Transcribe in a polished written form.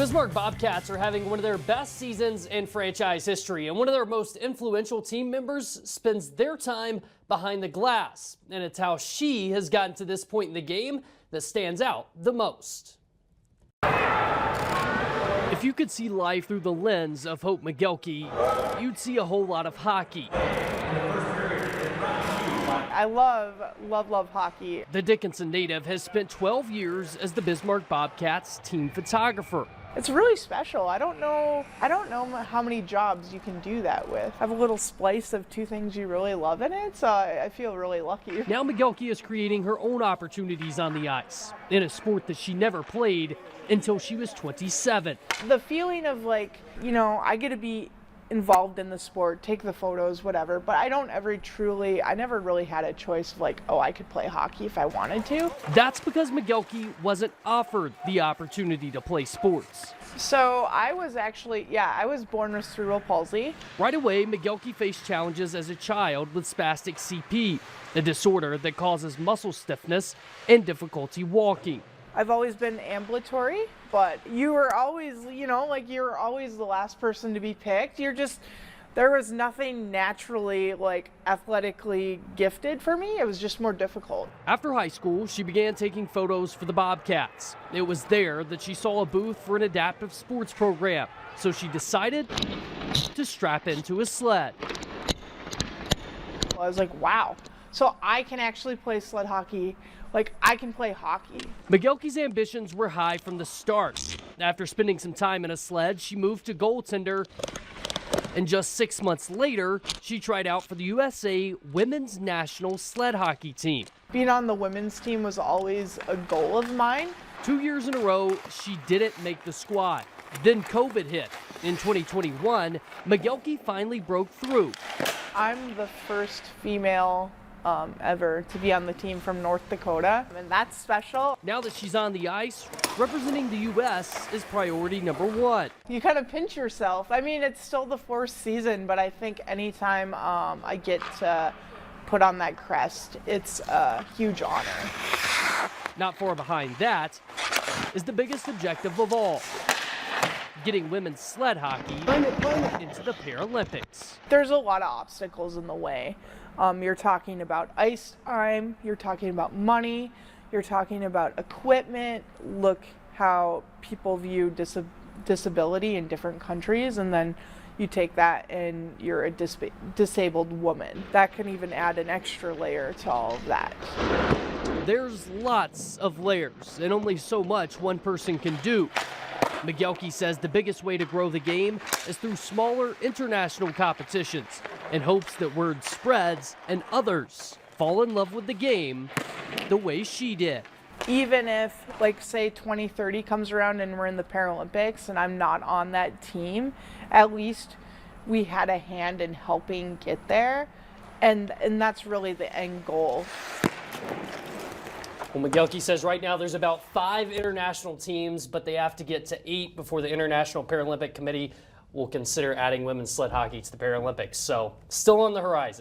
Bismarck Bobcats are having one of their best seasons in franchise history, and one of their most influential team members spends their time behind the glass. And it's how she has gotten to this point in the game that stands out the most. If you could see life through the lens of Hope Magelky, you'd see a whole lot of hockey. I love hockey. The Dickinson native has spent 12 years as the Bismarck Bobcats team photographer. It's really special. I don't know how many jobs you can do that with. Have a little splice of two things you really love in it, so I feel really lucky. Now Magelky is creating her own opportunities on the ice in a sport that she never played until she was 27. The feeling of I get to be involved in the sport, take the photos, whatever, but I never really had a choice of I could play hockey if I wanted to. That's because Magelky wasn't offered the opportunity to play sports. So I was born with cerebral palsy. Right away, Magelky faced challenges as a child with spastic CP, a disorder that causes muscle stiffness and difficulty walking. I've always been ambulatory, but you were always, you're always the last person to be picked. There was nothing naturally, athletically gifted for me. It was just more difficult. After high school, she began taking photos for the Bobcats. It was there that she saw a booth for an adaptive sports program, so she decided to strap into a sled. I was like, wow, so I can actually play sled hockey. I can play hockey. Magelky's ambitions were high from the start. After spending some time in a sled, she moved to goaltender. And just 6 months later, she tried out for the USA women's national sled hockey team. Being on the women's team was always a goal of mine. 2 years in a row, she didn't make the squad. Then COVID hit. In 2021, Magelky finally broke through. I'm the first female ever to be on the team from North Dakota, and that's special. Now that she's on the ice, representing the U.S. is priority number one. You kind of pinch yourself. I mean, it's still the fourth season, but I think anytime I get to put on that crest, it's a huge honor. Not far behind that is the biggest objective of all: getting women's sled hockey into the Paralympics. There's a lot of obstacles in the way. You're talking about ice time, you're talking about money, you're talking about equipment. Look how people view disability in different countries, and then you take that and you're a disabled woman. That can even add an extra layer to all of that. There's lots of layers, and only so much one person can do. Magelky says the biggest way to grow the game is through smaller international competitions, and hopes that word spreads and others fall in love with the game the way she did. Even if, say 2030 comes around and we're in the Paralympics and I'm not on that team, at least we had a hand in helping get there, and that's really the end goal. Well, Magelky says right now there's about 5 international teams, but they have to get to 8 before the International Paralympic Committee will consider adding women's sled hockey to the Paralympics. So still on the horizon.